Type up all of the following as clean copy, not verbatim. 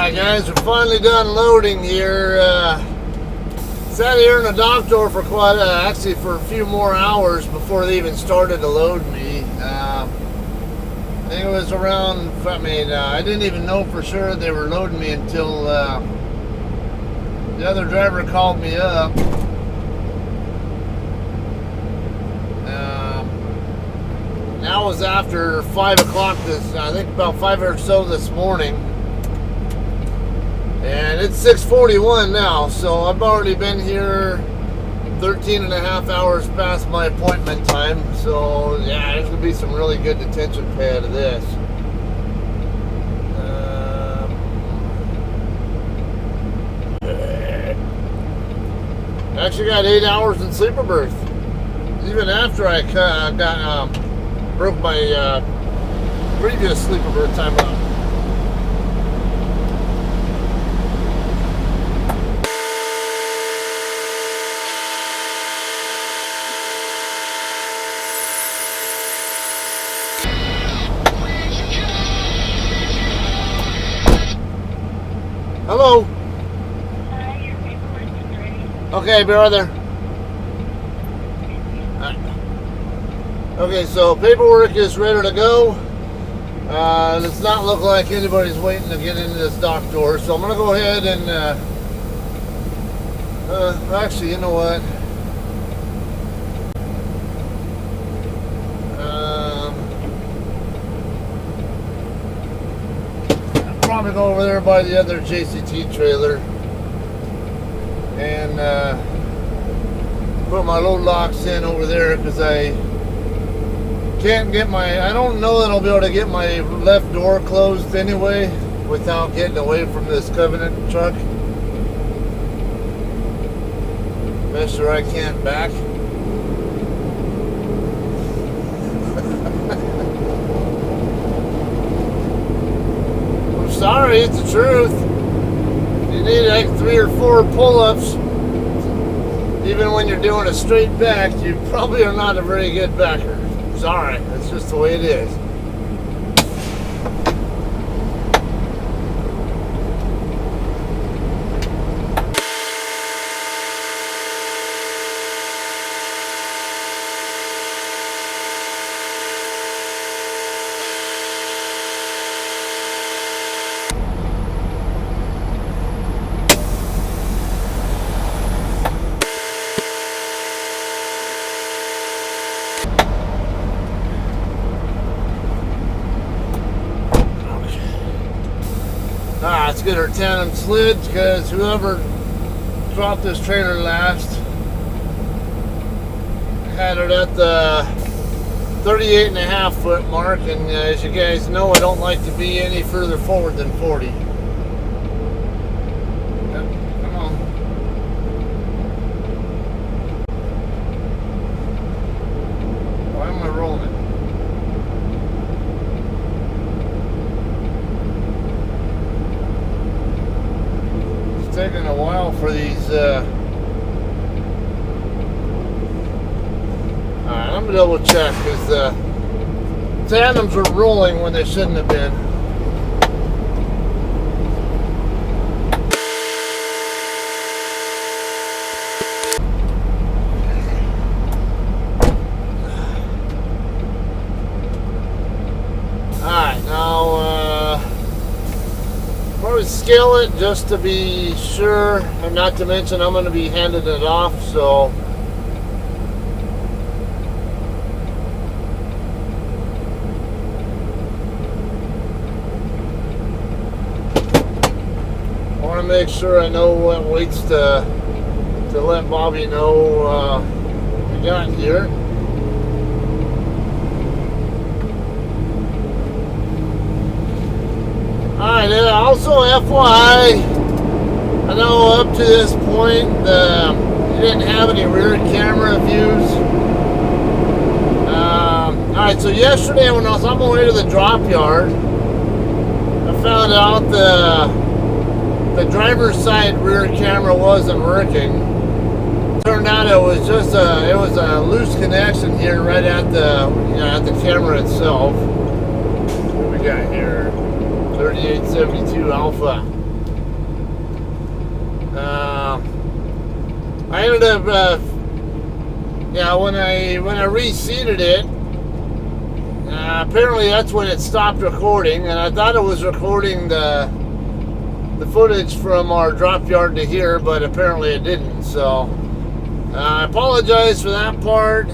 Alright guys, we're finally done loading here. Sat here in the dock door for actually for a few more hours before they even started to load me. I think it was around, I didn't even know for sure they were loading me until the other driver called me up. Now it was after 5 o'clock I think about 5 or so this morning. And it's 6:41 now, so I've already been here 13 and a half hours past my appointment time. So yeah, there's gonna be some really good detention pay out of this. I actually got 8 hours in sleeper berth, even after I broke my previous sleeper berth time up. Hello. Your paperwork is ready. Okay, be right there. Okay, so paperwork is ready to go. It's not looking like anybody's waiting to get into this dock door, so I'm gonna go ahead and actually, you know what? I'll probably go over there by the other JCT trailer and put my load locks in over there, because I can't get I don't know that I'll be able to get my left door closed anyway without getting away from this Covenant truck. Make sure I can't back. I'm sorry, it's the truth. You need like 3 or 4 pull-ups. Even when you're doing a straight back, you probably are not a very good backer. Sorry, that's just the way it is. Let's get our tandem slids, because whoever dropped this trailer last had it at the 38.5 foot mark, and as you guys know, I don't like to be any further forward than 40. Yep, come on. Why am I rolling? Taking a while for these alright, I'm gonna double check, because the tandems were rolling when they shouldn't have been. Alright, now probably scale it just to be sure, and not to mention I'm going to be handing it off, so I want to make sure I know what weights to let Bobby know we got here. Alright, also FYI, I know up to this point you didn't have any rear camera views. Alright, so yesterday when I was on my way to the drop yard, I found out the driver's side rear camera wasn't working. Turned out it was just a loose connection here right at the camera itself. What we got here? 3872 Alpha. ended up, yeah, when I reseated it, apparently that's when it stopped recording, and I thought it was recording the footage from our drop yard to here, but apparently it didn't. So I apologize for that part.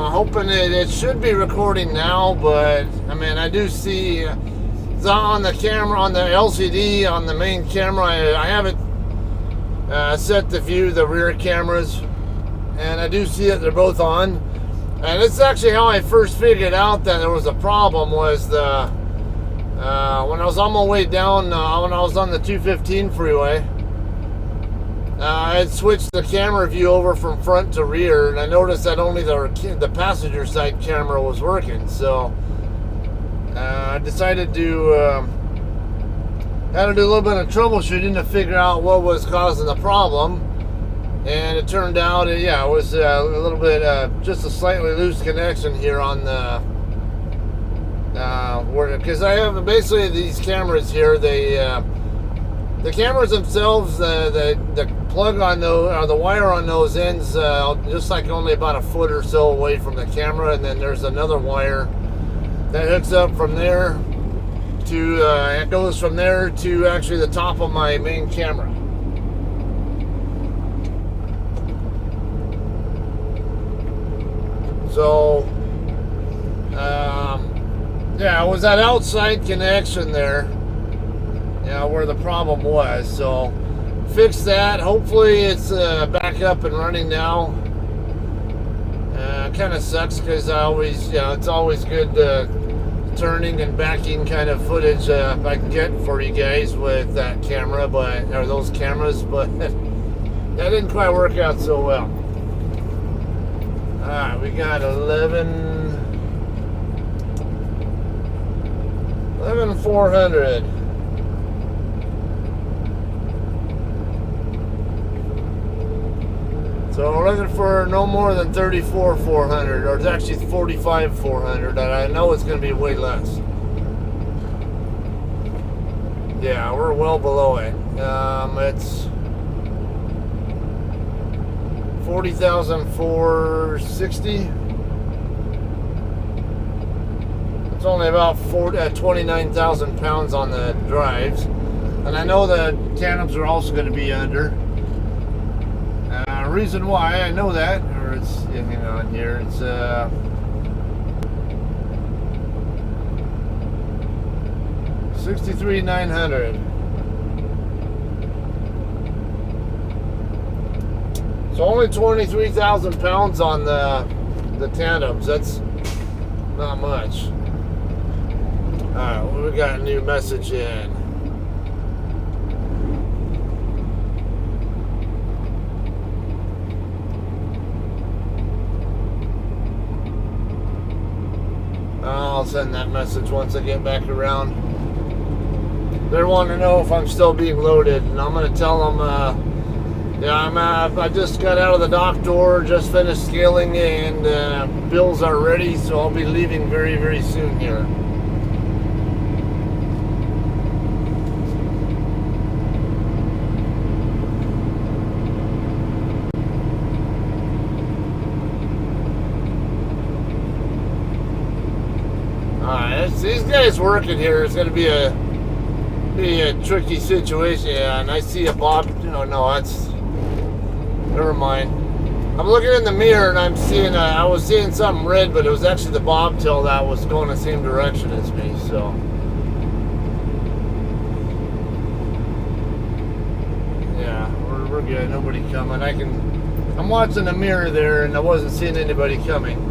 Hoping it should be recording now, but I mean, I do see on the camera, on the LCD, on the main camera, I haven't set to view the rear cameras, and I do see that they're both on. And it's actually how I first figured out that there was a problem, was the when I was on my way down, when I was on the 215 freeway, I had switched the camera view over from front to rear, and I noticed that only the passenger side camera was working. So I decided to had to do a little bit of troubleshooting to figure out what was causing the problem. And it turned out, yeah, it was a little bit, just a slightly loose connection here on the, because I have basically these cameras here. The cameras themselves, the plug on those, or the wire on those ends, just like only about a foot or so away from the camera, and then there's another wire that hooks up from there to, it goes from there to actually the top of my main camera. So, yeah, it was that outside connection there, yeah, where the problem was. So, fixed that. Hopefully, it's back up and running now. Kind of sucks because I always, you know, it's always good turning and backing kind of footage I can get for you guys with that camera, or those cameras, but that didn't quite work out so well. Alright, we got 11,400. So we're looking for no more than 34,400, or it's actually 45,400, and I know it's going to be way less. Yeah, we're well below it. It's 40,460. It's only about 29,000 pounds on the drives, and I know the tandems are also going to be under. Reason why I know that, or it's, yeah, hang on here, it's 63,900. So only 23,000 pounds on the tandems. That's not much. Alright, well, we got a new message in. I'll send that message once I get back around. They're wanting to know if I'm still being loaded, and I'm going to tell them, yeah, I just got out of the dock door, just finished scaling, and bills are ready, so I'll be leaving very, very soon here. These guys working here is going to be a tricky situation. Yeah, and I see a bob. No, that's, never mind. I'm looking in the mirror and I'm seeing. I was seeing something red, but it was actually the bobtail that was going the same direction as me. So, yeah, we're good. Nobody coming. I'm watching the mirror there, and I wasn't seeing anybody coming.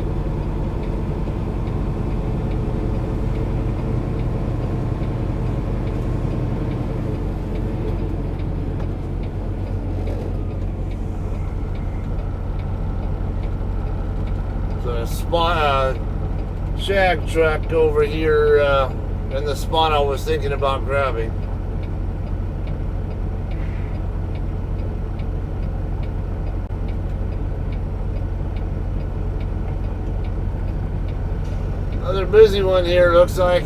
Shag truck over here in the spot I was thinking about grabbing. Another busy one here, looks like.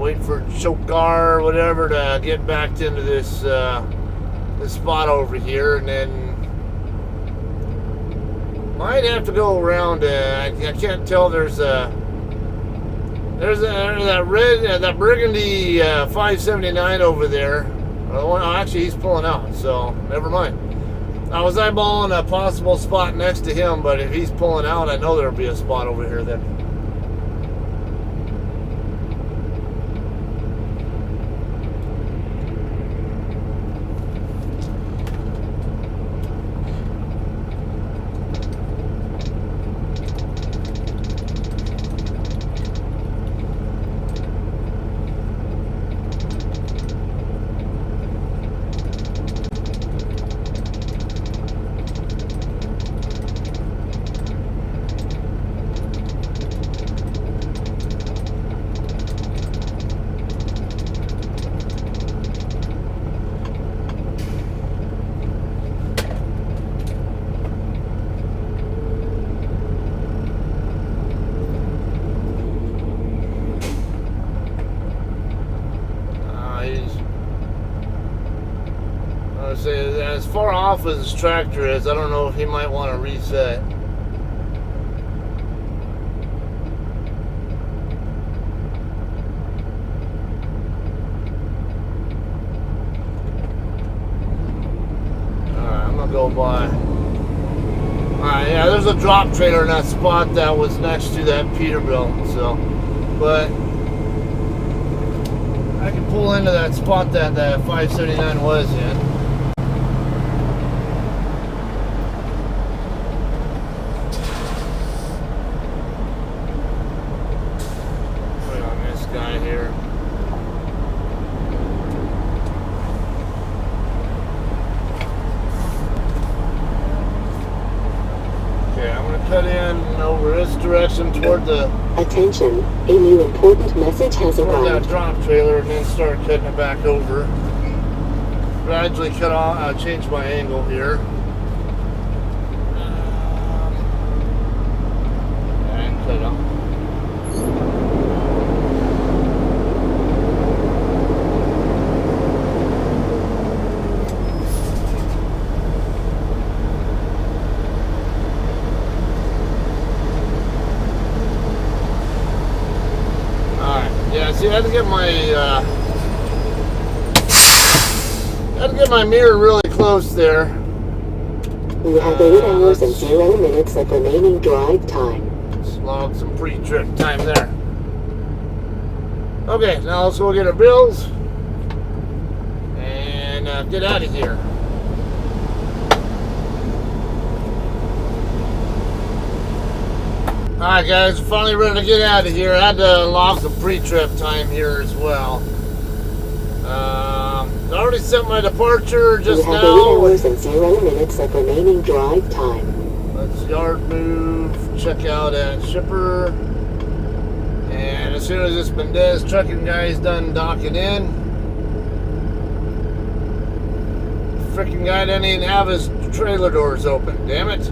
waiting for choke car or whatever to get backed into this this spot over here, and then might have to go around. I can't tell. There's that burgundy 579 over there. Oh, actually, he's pulling out, so never mind. I was eyeballing a possible spot next to him, but if he's pulling out, I know there'll be a spot over here then. As far off as his tractor is, I don't know if he might want to reset. Alright, I'm gonna go by. Alright, yeah, there's a drop trailer in that spot that was next to that Peterbilt, so, but I can pull into that spot that 579 was in. Guy here. Okay, I'm going to cut in over this direction toward the... Attention, a new important message has toward arrived. that drop trailer, and then start cutting it back over. Gradually cut off, change my angle here. And cut off. Yeah, see, I had to get my mirror really close there. You have 8 hours and 0 minutes of remaining drive time. Logged some pre-trip time there. Okay, now let's go get our bills and get out of here. Alright guys, we're finally ready to get out of here. I had to log some pre-trip time here as well. I already set my departure just now. You have 8 hours and 0 minutes of remaining drive time. Let's yard move, check out at shipper. And as soon as this Mendez trucking guy's done docking in, freaking guy doesn't even have his trailer doors open, damn it.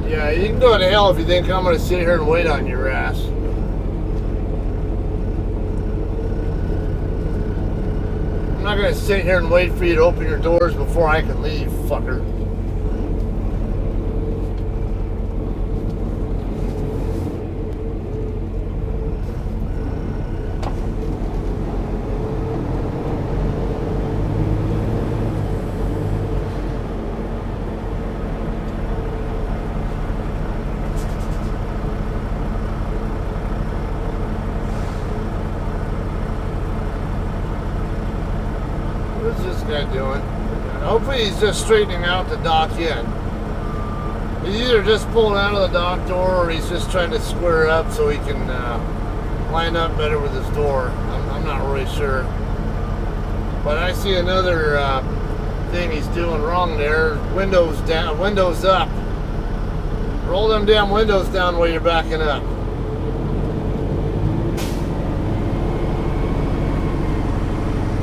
Yeah, you can go to hell if you think I'm going to sit here and wait on your ass. I'm not going to sit here and wait for you to open your doors before I can leave, fucker. What's this guy doing? Hopefully he's just straightening out the dock in. He's either just pulling out of the dock door or he's just trying to square up so he can line up better with his door. I'm not really sure. But I see another thing he's doing wrong there. Windows down, windows up. Roll them damn windows down while you're backing up.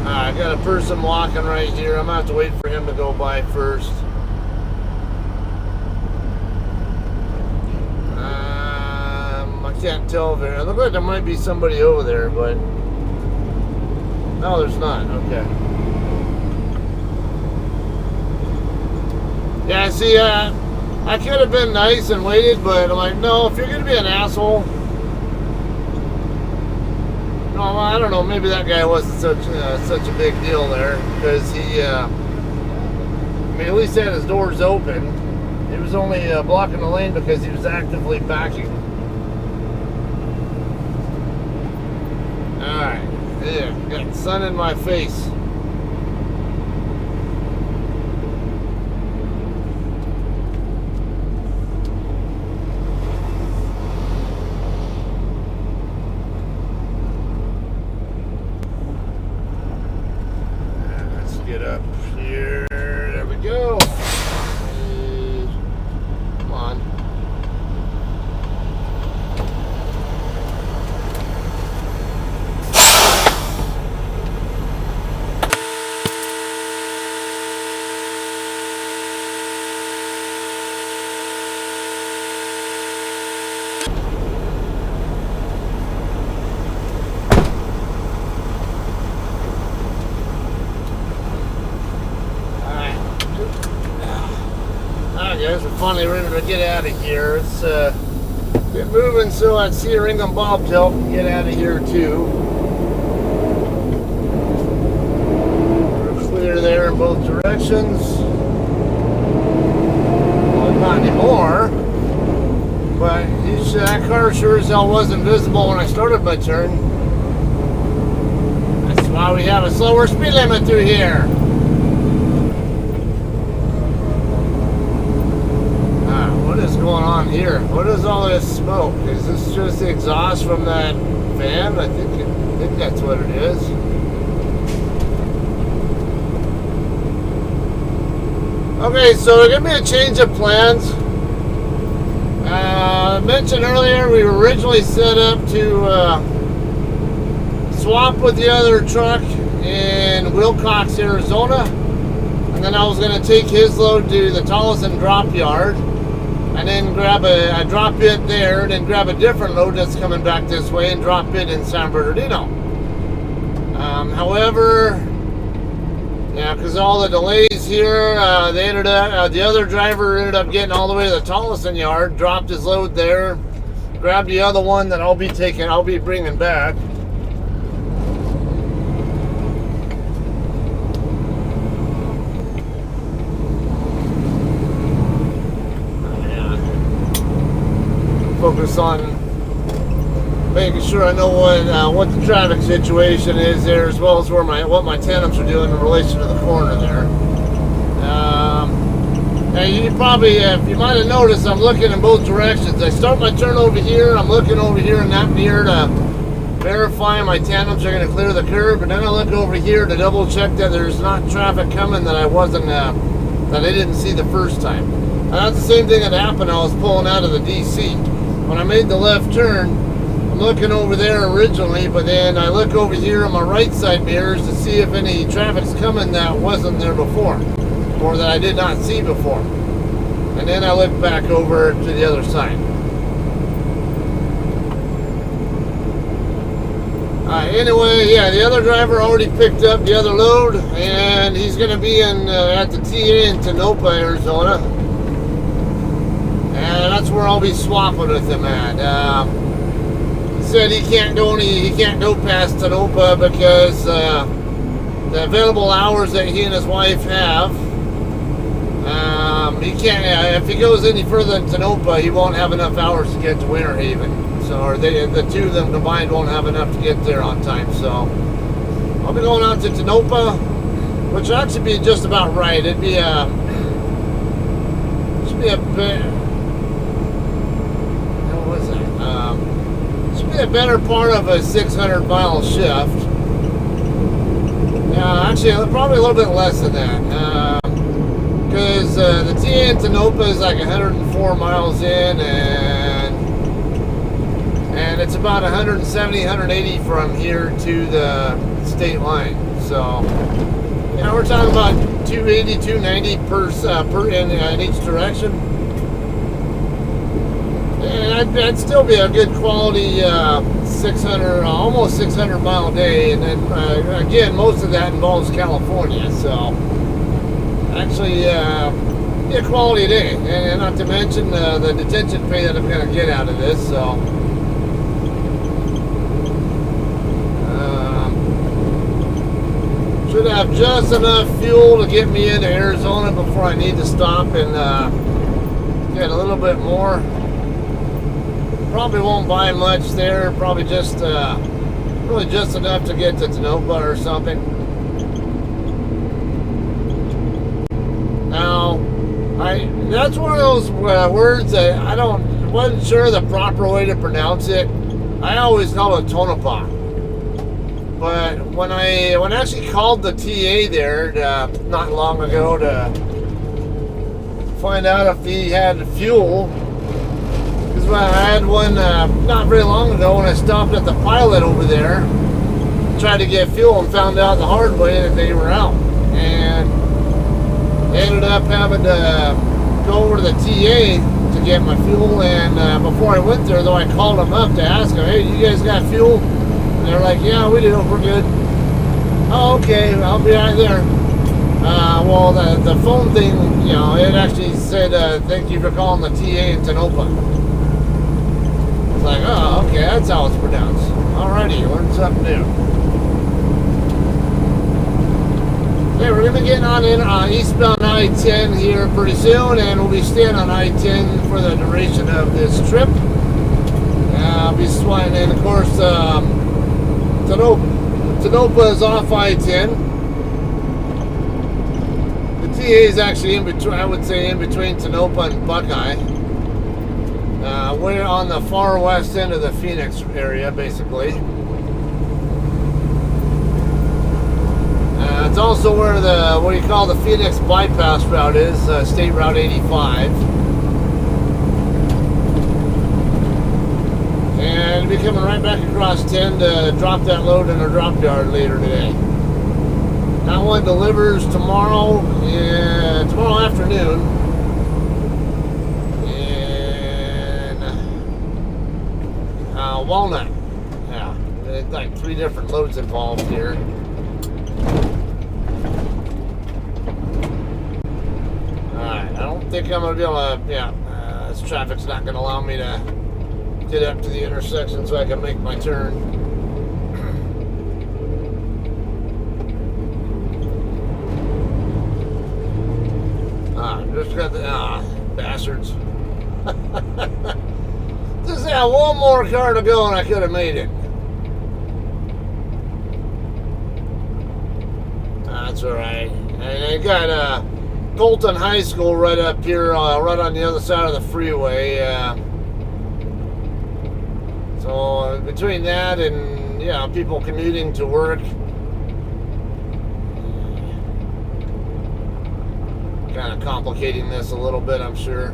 I got a person walking right here. I'm gonna have to wait for him to go by first. can't tell there. It looks like there might be somebody over there, but no, there's not. Okay. Yeah, see, I could have been nice and waited, but I'm like, no, if you're going to be an asshole, no, I don't know, maybe that guy wasn't such a big deal there, because he, I mean, at least had his doors open. He was only blocking the lane because he was actively backing. Alright, yeah, got sun in my face. Let's get up here. There we go. Come on. Alright guys, we're finally ready to get out of here. It's get moving so I'd see a ring on bobtail and get out of here too. We're clear there in both directions. Well, not anymore. But that car sure as hell wasn't visible when I started my turn. That's why we have a slower speed limit through here. What is going on here? What is all this smoke? Is this just the exhaust from that van? I think that's what it is. Okay, so there's gonna be a change of plans. I mentioned earlier we were originally set up to swap with the other truck in Wilcox, Arizona, and then I was going to take his load to the Tolleson drop yard, and then grab a drop it there, and then grab a different load that's coming back this way and drop it in San Bernardino. However, yeah, because all the delays here, they ended up, the other driver ended up getting all the way to the Tolleson yard, dropped his load there, grabbed the other one that I'll be bringing back. Focus on making sure I know what the traffic situation is there, as well as what my tandems are doing in relation to the corner there. And you probably, you might have noticed, I'm looking in both directions. I start my turn over here, I'm looking over here in that mirror to verify my tandems are going to clear the curb, and then I look over here to double check that there's not traffic coming that I didn't see the first time. And that's the same thing that happened when I was pulling out of the DC. When I made the left turn, I'm looking over there originally, but then I look over here on my right side mirrors to see if any traffic's coming that wasn't there before, or that I did not see before. And then I look back over to the other side. Anyway, yeah, the other driver already picked up the other load, and he's going to be at the TA in Tonopah, Arizona. And that's where I'll be swapping with him at. He said he can't go past Tonopah because the available hours that he and his wife have, he can't. If he goes any further than Tonopah, he won't have enough hours to get to Winter Haven. So, or the two of them combined won't have enough to get there on time. So, I'll be going out to Tonopah, which will actually be just about right. It'd be a bit. A better part of a 600-mile shift. Actually, probably a little bit less than that. Because the TA in Tonopah is like 104 miles in, and it's about 170, 180 from here to the state line. So, we're talking about 280, 290 per in each direction. And I that'd still be a good quality 600, almost 600 mile day, and then again, most of that involves California. So actually, a quality day, and not to mention the detention pay that I'm going to get out of this. So. Should have just enough fuel to get me into Arizona before I need to stop and get a little bit more. Probably won't buy much there. Probably just really just enough to get to Tonopah or something. Now, that's one of those words that I wasn't sure the proper way to pronounce it. I always call it Tonopah. But when I actually called the TA there not long ago to find out if he had fuel, because I had one not very long ago when I stopped at the pilot over there, tried to get fuel and found out the hard way that they were out, and they ended up having to go over to the TA to get my fuel. And before I went there, though, I called them up to ask them, "Hey, you guys got fuel?" And they're like, "Yeah, we do. We're good." "Oh, okay. I'll be right there." Well, the phone thing, it actually said, "Thank you for calling the TA in Tonopah." It's like, oh, okay, that's how it's pronounced. Alrighty, learned something new. Okay, we're going to be getting on in eastbound I-10 here pretty soon, and we'll be staying on I-10 for the duration of this trip. I'll be swinging in, of course, Tonopah is off I-10. The TA is actually in between, I would say, in between Tonopah and Buckeye. We're on the far west end of the Phoenix area, basically. It's also where what you call the Phoenix bypass route is, State Route 85. And we'll be coming right back across 10 to drop that load in our drop yard later today. That one delivers tomorrow afternoon. In Walnut. Yeah, there's like 3 different loads involved here. Alright, I don't think I'm going to be able to, this traffic's not going to allow me to get up to the intersection so I can make my turn. Just got the bastards. Just had one more car to go and I could have made it. That's alright. And I got Colton High School right up here, right on the other side of the freeway. So between that and people commuting to work, kind of complicating this a little bit, I'm sure.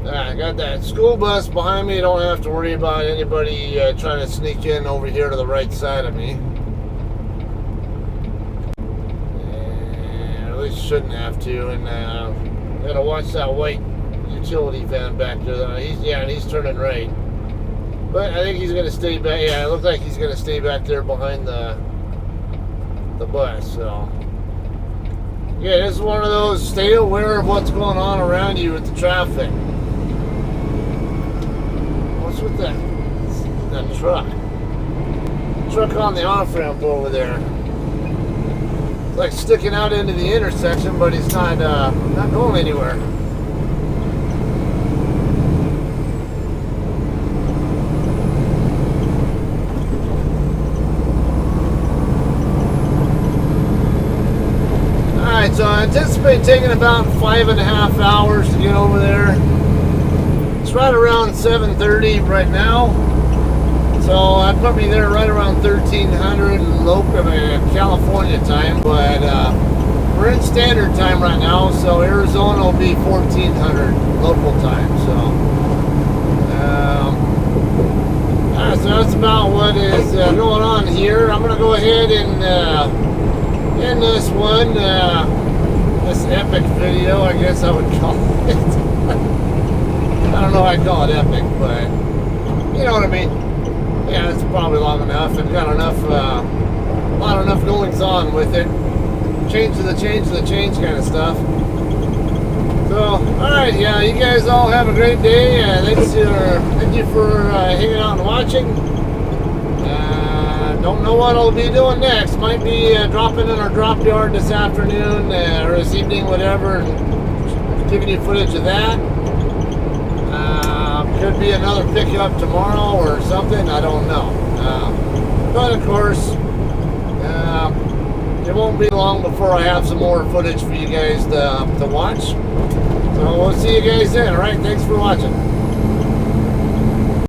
I got that school bus behind me. Don't have to worry about anybody trying to sneak in over here to the right side of me. And at least shouldn't have to. And gotta watch that white utility van back there. He's turning right. But I think he's gonna stay back. Yeah, it looks like he's gonna stay back there behind the bus. So yeah, this is one of those, stay aware of what's going on around you with the traffic. What's with that truck on the off-ramp over there? It's like sticking out into the intersection, but he's not going anywhere. Alright, so I anticipate taking about 5.5 hours to get over there. It's right around 7:30 right now. So that put me there right around 1300 California time. But we're in standard time right now, so Arizona will be 1400 local time. So, so that's about what is going on here. I'm going to go ahead and in this one, this epic video, I guess I would call it. know I'd call it epic, but you know what I mean. Yeah, it's probably long enough and got enough, not enough goings on with it. Change to the change kind of stuff. So, alright, yeah, you guys all have a great day. Thank you for hanging out and watching. Don't know what I'll be doing next. Might be dropping in our drop yard this afternoon or this evening, whatever, and giving you footage of that. Could be another pickup tomorrow or something. I don't know. But of course, it won't be long before I have some more footage for you guys to watch. So we'll see you guys then. All right, thanks for watching.